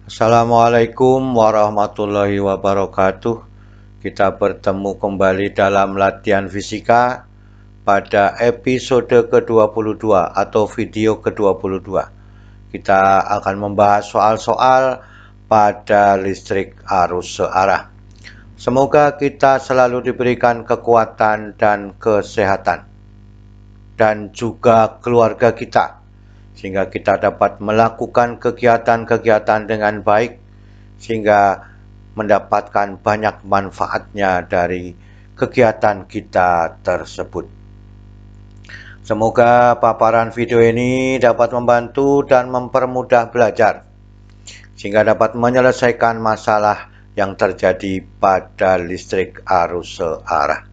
Assalamualaikum warahmatullahi wabarakatuh. Kita bertemu kembali dalam latihan fisika pada episode ke-22 atau video ke-22. Kita akan membahas soal-soal pada listrik arus searah. Semoga kita selalu diberikan kekuatan dan kesehatan dan juga keluarga kita, sehingga kita dapat melakukan kegiatan-kegiatan dengan baik, sehingga mendapatkan banyak manfaatnya dari kegiatan kita tersebut. Semoga paparan video ini dapat membantu dan mempermudah belajar, sehingga dapat menyelesaikan masalah yang terjadi pada listrik arus searah.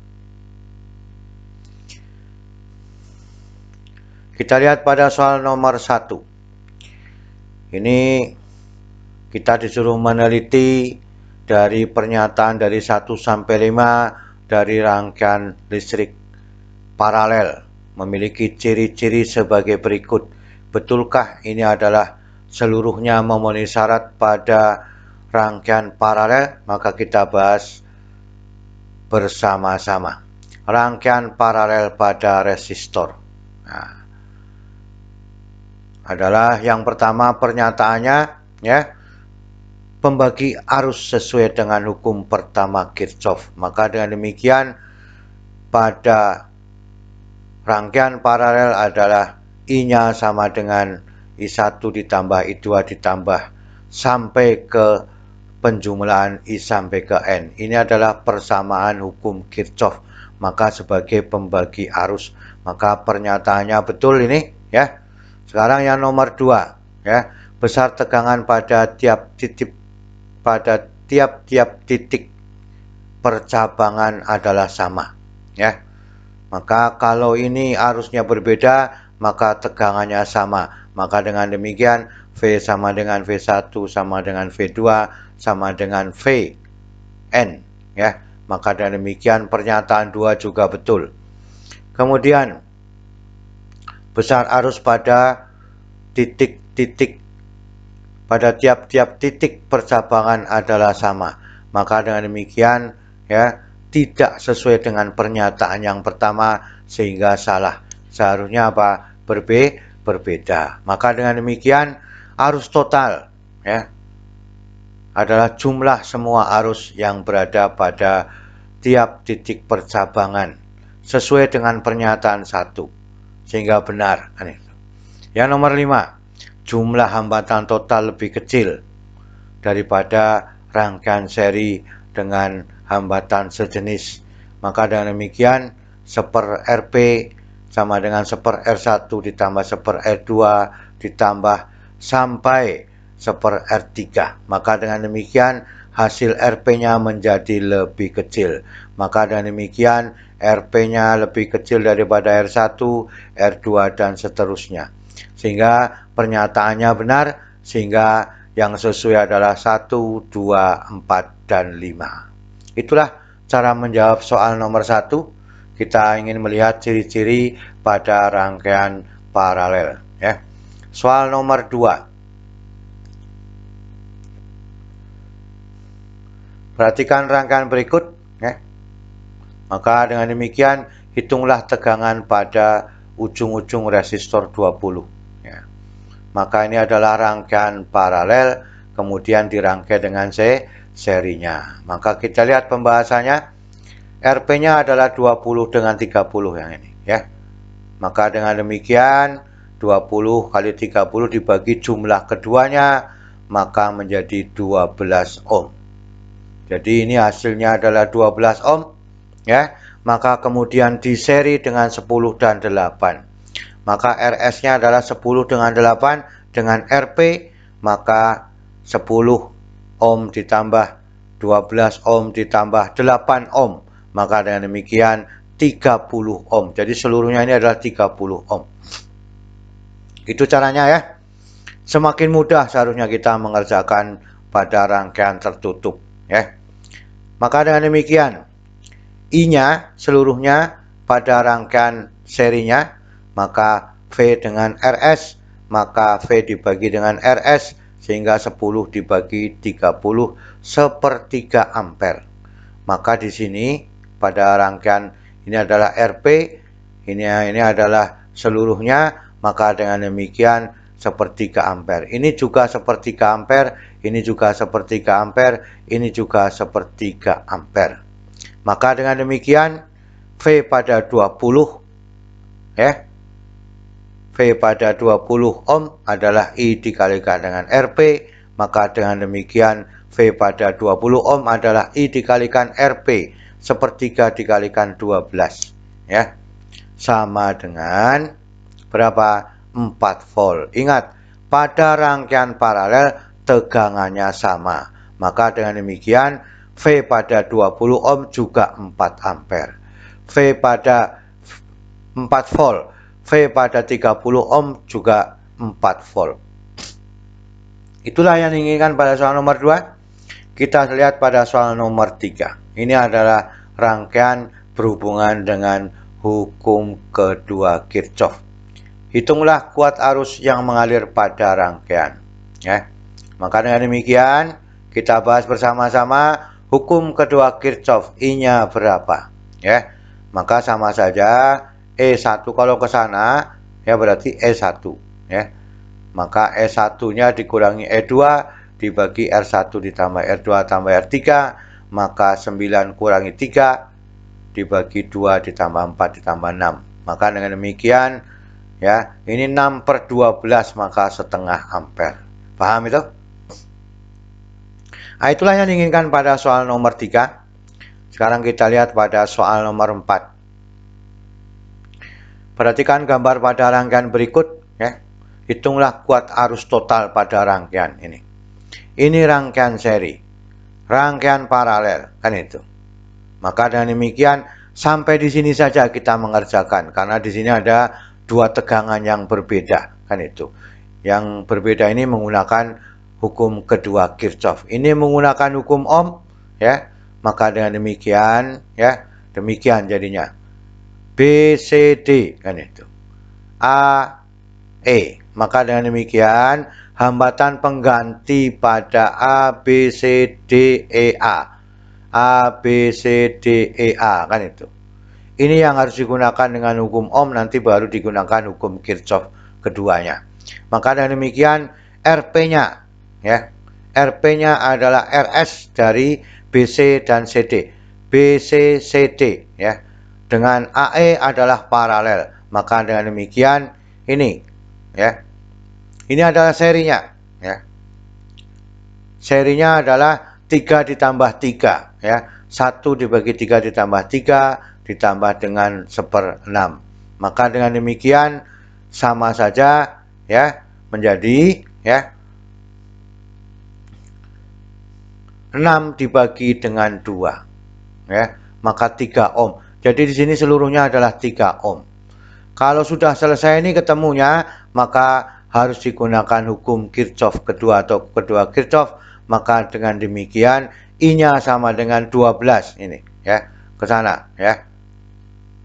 Kita lihat pada soal nomor 1. Ini kita disuruh meneliti dari pernyataan dari 1 sampai 5 dari rangkaian listrik paralel memiliki ciri-ciri sebagai berikut. Betulkah ini adalah seluruhnya memenuhi syarat pada rangkaian paralel? Maka kita bahas bersama-sama. Rangkaian paralel pada resistor. Nah, adalah yang pertama pernyataannya, ya, pembagi arus sesuai dengan hukum pertama Kirchhoff. Maka dengan demikian pada rangkaian paralel adalah I-nya sama dengan I1 ditambah I2 ditambah sampai ke penjumlahan I sampai ke N. Ini adalah persamaan hukum Kirchhoff. Maka sebagai pembagi arus, maka pernyataannya betul ini, ya. Sekarang yang nomor 2, ya, besar tegangan pada tiap-tiap titik percabangan adalah sama, ya. Maka kalau ini arusnya berbeda, maka tegangannya sama. Maka dengan demikian V sama dengan V1 sama dengan V2 sama dengan Vn, ya. Maka dengan demikian pernyataan 2 juga betul. Kemudian besar arus pada titik-titik pada tiap-tiap titik percabangan adalah sama. Maka dengan demikian, ya, tidak sesuai dengan pernyataan yang pertama sehingga salah. Seharusnya apa? Berbeda. Maka dengan demikian arus total, ya, adalah jumlah semua arus yang berada pada tiap titik percabangan sesuai dengan pernyataan 1 sehingga benar. Yang nomor 5, jumlah hambatan total lebih kecil daripada rangkaian seri dengan hambatan sejenis. Maka dengan demikian 1/Rp sama dengan 1/R1 ditambah 1/R2 ditambah sampai 1/R3. Maka dengan demikian hasil Rp-nya menjadi lebih kecil. Maka dengan demikian Rp-nya lebih kecil daripada R1, R2 dan seterusnya. Sehingga pernyataannya benar, sehingga yang sesuai adalah 1, 2, 4, dan 5. Itulah cara menjawab soal nomor 1. Kita ingin melihat ciri-ciri pada rangkaian paralel, ya. Soal nomor 2. Perhatikan rangkaian berikut, ya. Maka dengan demikian hitunglah tegangan pada ujung-ujung resistor 20, ya. Maka ini adalah rangkaian paralel, kemudian dirangkai dengan serinya. Maka kita lihat pembahasannya. Rp-nya adalah 20 dengan 30 yang ini, ya. Maka dengan demikian 20 kali 30 dibagi jumlah keduanya, maka menjadi 12 ohm. Jadi ini hasilnya adalah 12 ohm, ya. Maka kemudian diseri dengan 10 dan 8. Maka RS-nya adalah 10 dengan 8 dengan Rp, maka 10 ohm ditambah 12 ohm ditambah 8 ohm. Maka dengan demikian 30 ohm. Jadi seluruhnya ini adalah 30 ohm. Itu caranya, ya. Semakin mudah seharusnya kita mengerjakan pada rangkaian tertutup, ya. Maka dengan demikian I-nya seluruhnya pada rangkaian serinya, maka V dengan RS, maka V dibagi dengan RS sehingga 10 dibagi 30 sepertiga ampere. Maka di sini pada rangkaian ini adalah RP, ini adalah seluruhnya, maka dengan demikian sepertiga ampere. Ini juga sepertiga ampere, ini juga sepertiga ampere, ini juga sepertiga ampere. Maka dengan demikian V pada 20 ya. V pada 20 ohm adalah I dikalikan dengan RP, maka dengan demikian V pada 20 ohm adalah I dikalikan RP, sepertiga dikalikan 12 ya. Sama dengan berapa? 4 volt. Ingat, pada rangkaian paralel tegangannya sama. Maka dengan demikian V pada 20 ohm juga 4 ampere. V pada 4 volt, V pada 30 ohm juga 4 volt. Itulah yang diinginkan pada soal nomor 2. Kita lihat pada soal nomor 3. Ini adalah rangkaian berhubungan dengan hukum kedua Kirchhoff. Hitunglah kuat arus yang mengalir pada rangkaian. Ya. Maka dengan demikian kita bahas bersama-sama hukum kedua Kirchhoff. I-nya berapa? Ya. Maka sama saja E1 kalau ke sana ya berarti E1 ya. Maka E1-nya dikurangi E2 dibagi R1 ditambah R2 tambah R3, maka 9 kurangi 3 dibagi 2 ditambah 4 ditambah 6. Maka dengan demikian ya, ini 6/12 maka setengah ampere. Paham itu? Nah, itulah yang diinginkan pada soal nomor 3. Sekarang kita lihat pada soal nomor 4. Perhatikan gambar pada rangkaian berikut ya. Hitunglah kuat arus total pada rangkaian ini. Ini rangkaian seri, rangkaian paralel, kan itu. Maka dengan demikian sampai di sini saja kita mengerjakan karena di sini ada dua tegangan yang berbeda, kan itu. Yang berbeda ini menggunakan hukum kedua Kirchhoff. Ini menggunakan hukum Ohm ya. Maka dengan demikian ya, demikian jadinya. B, C, D, kan itu. A, E. Maka dengan demikian hambatan pengganti pada A, B, C, D, E, A. A, B, C, D, E, A, kan itu. Ini yang harus digunakan dengan hukum Ohm, nanti baru digunakan hukum Kirchhoff keduanya. Maka dengan demikian RP-nya ya. RP-nya adalah RS dari BC dan CD. BC, CD ya. Dengan AE adalah paralel. Maka dengan demikian ini ya. Ini adalah serinya ya. Serinya adalah 3 ditambah 3 ya. 1 dibagi 3 ditambah 3 ditambah dengan 1/6. Maka dengan demikian sama saja ya, menjadi ya 6 dibagi dengan 2 ya, maka 3 ohm. Jadi di sini seluruhnya adalah 3 ohm. Kalau sudah selesai ini ketemunya, maka harus digunakan hukum Kirchhoff kedua atau kedua Kirchhoff. Maka dengan demikian I-nya sama dengan 12 ini ya, ke sana ya.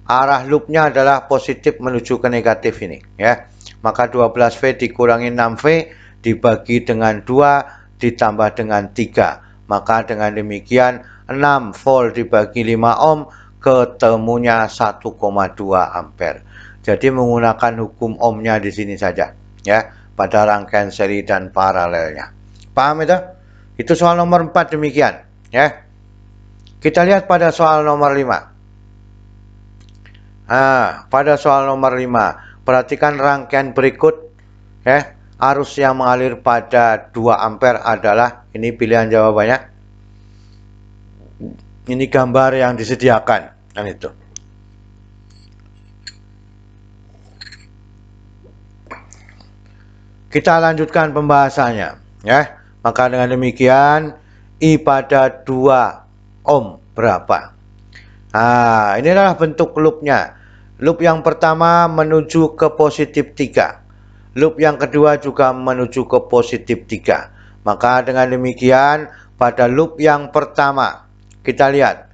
Arah loopnya adalah positif menuju ke negatif ini ya. Maka 12V dikurangi 6V dibagi dengan 2 ditambah dengan 3. Maka dengan demikian 6 volt dibagi 5 ohm ketemunya 1,2 ampere. Jadi menggunakan hukum ohmnya di sini saja ya, pada rangkaian seri dan paralelnya. Paham itu? Itu soal nomor 4 demikian ya. Kita lihat pada soal nomor 5. Pada soal nomor 5, perhatikan rangkaian berikut ya. Arus yang mengalir pada 2 ampere adalah, ini pilihan jawabannya. Ini gambar yang disediakan, kan itu. Kita lanjutkan pembahasannya ya. Maka dengan demikian I pada 2 ohm berapa? Ini adalah bentuk loopnya. Loop yang pertama menuju ke positif 3. Loop yang kedua juga menuju ke positif 3. Maka dengan demikian pada loop yang pertama kita lihat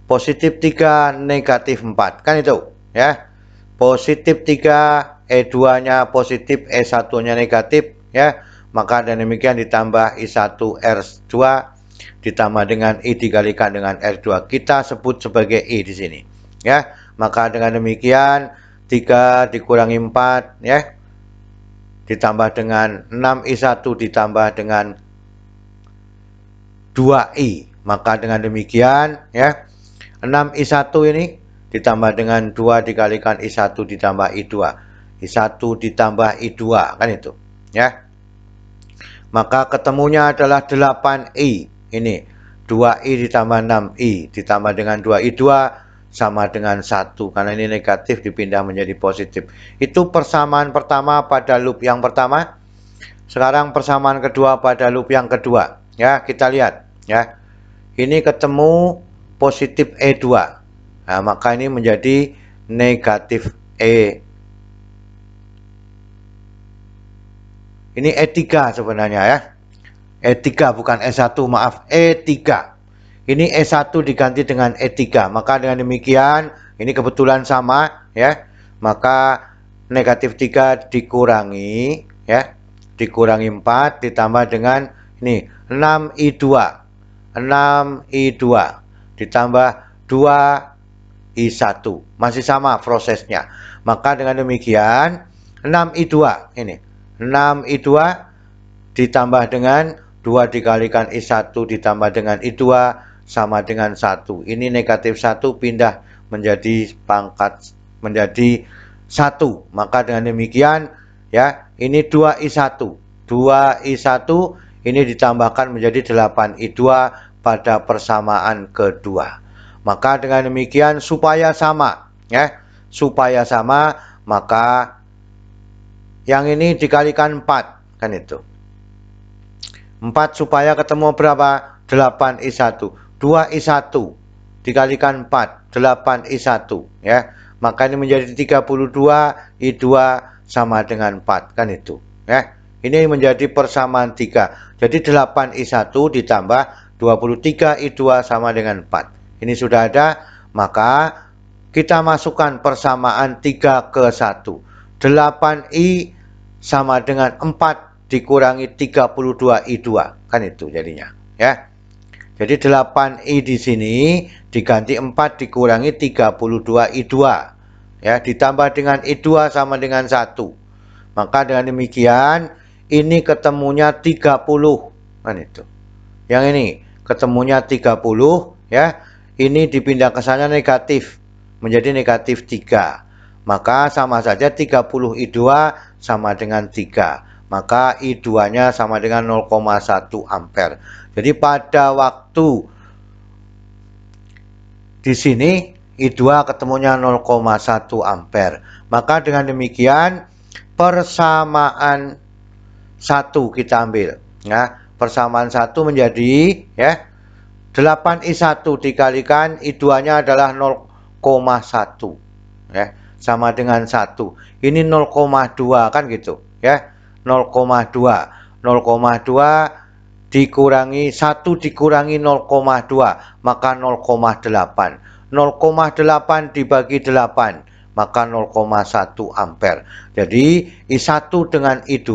positif 3 negatif 4, kan itu ya. Positif 3 E2 nya positif, E1 nya negatif ya. maka dengan demikian ditambah I1 R2 ditambah dengan I dikalikan dengan R2. Kita sebut sebagai I di sini. Ya, maka dengan demikian 3 dikurangi 4 ya. Ditambah dengan 6I1 ditambah dengan 2I. Maka dengan demikian ya, 6I1 ini ditambah dengan 2 dikalikan I1 ditambah I2. I1 ditambah I2 kan itu ya. Maka ketemunya adalah 8I. Ini 2I ditambah 6I ditambah dengan 2I2 sama dengan 1. Karena ini negatif dipindah menjadi positif. Itu persamaan pertama pada loop yang pertama. Sekarang persamaan kedua pada loop yang kedua. Ya, kita lihat ya. Ini ketemu positif E2. Nah, maka ini menjadi negatif E. Ini E3 sebenarnya ya. E3 bukan E1, maaf, E3. Ini E1 diganti dengan E3. Maka dengan demikian, ini kebetulan sama ya. Maka negatif 3 dikurangi ya. Dikurangi 4 ditambah dengan ini 6I2. 6I2 ditambah 2I1. Masih sama prosesnya. Maka dengan demikian 6I2 ini. 6I2 ditambah dengan 2 dikalikan I1 ditambah dengan I2 sama dengan 1. Ini negatif 1 pindah menjadi pangkat menjadi 1. Maka dengan demikian ya, ini 2I1. 2I1 ini ditambahkan menjadi 8I2 pada persamaan kedua. Maka dengan demikian supaya sama ya, supaya sama maka yang ini dikalikan 4 kan itu. 4 supaya ketemu berapa? 8I1. 2I1 dikalikan 4, 8I1 ya. Maka ini menjadi 32, I2 sama dengan 4 kan itu ya. Ini menjadi persamaan 3. Jadi 8I1 ditambah 23I2 sama dengan 4. Ini sudah ada, maka kita masukkan persamaan 3 ke 1. 8I sama dengan 4 dikurangi 32I2 kan itu jadinya ya. Jadi 8I di sini diganti 4 dikurangi 32I2 ya, ditambah dengan I2 sama dengan 1. Maka dengan demikian ini ketemunya 30 kan itu. Yang ini ketemunya 30 ya. Ini dipindah ke sana negatif menjadi negatif 3. Maka sama saja 30I2 sama dengan 3. Maka I2-nya sama dengan 0,1 ampere. Jadi pada waktu di sini I2 ketemunya 0,1 ampere. Maka dengan demikian persamaan 1 kita ambil ya. Persamaan 1 menjadi ya 8I1 dikalikan I2-nya adalah 0,1 ya, sama dengan 1. Ini 0,2 kan gitu ya. 0,2 dikurangi 1 dikurangi 0,2 maka 0,8. 0,8 dibagi 8 maka 0,1 ampere. Jadi I1 dengan I2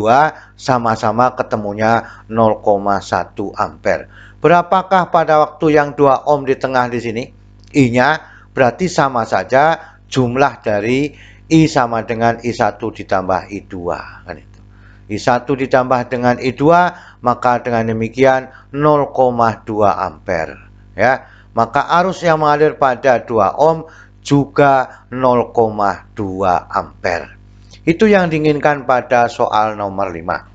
sama-sama ketemunya 0,1 ampere. Berapakah pada waktu yang 2 ohm di tengah di sini? I-nya berarti sama saja jumlah dari I sama dengan I1 ditambah I2 kan itu. I1 ditambah dengan I2 maka dengan demikian 0,2 ampere ya. Maka arus yang mengalir pada 2 ohm juga 0,2 ampere. Itu yang diinginkan pada soal nomor 5.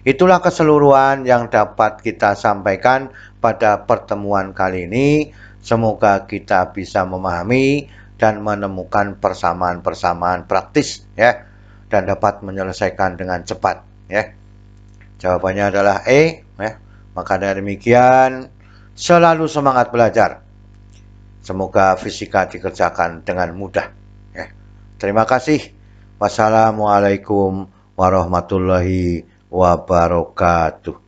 Itulah keseluruhan yang dapat kita sampaikan pada pertemuan kali ini. Semoga kita bisa memahami dan menemukan persamaan-persamaan praktis ya, dan dapat menyelesaikan dengan cepat ya. Jawabannya adalah E ya. Maka dari demikian selalu semangat belajar. Semoga fisika dikerjakan dengan mudah ya. Terima kasih. Wassalamualaikum warahmatullahi wabarakatuh.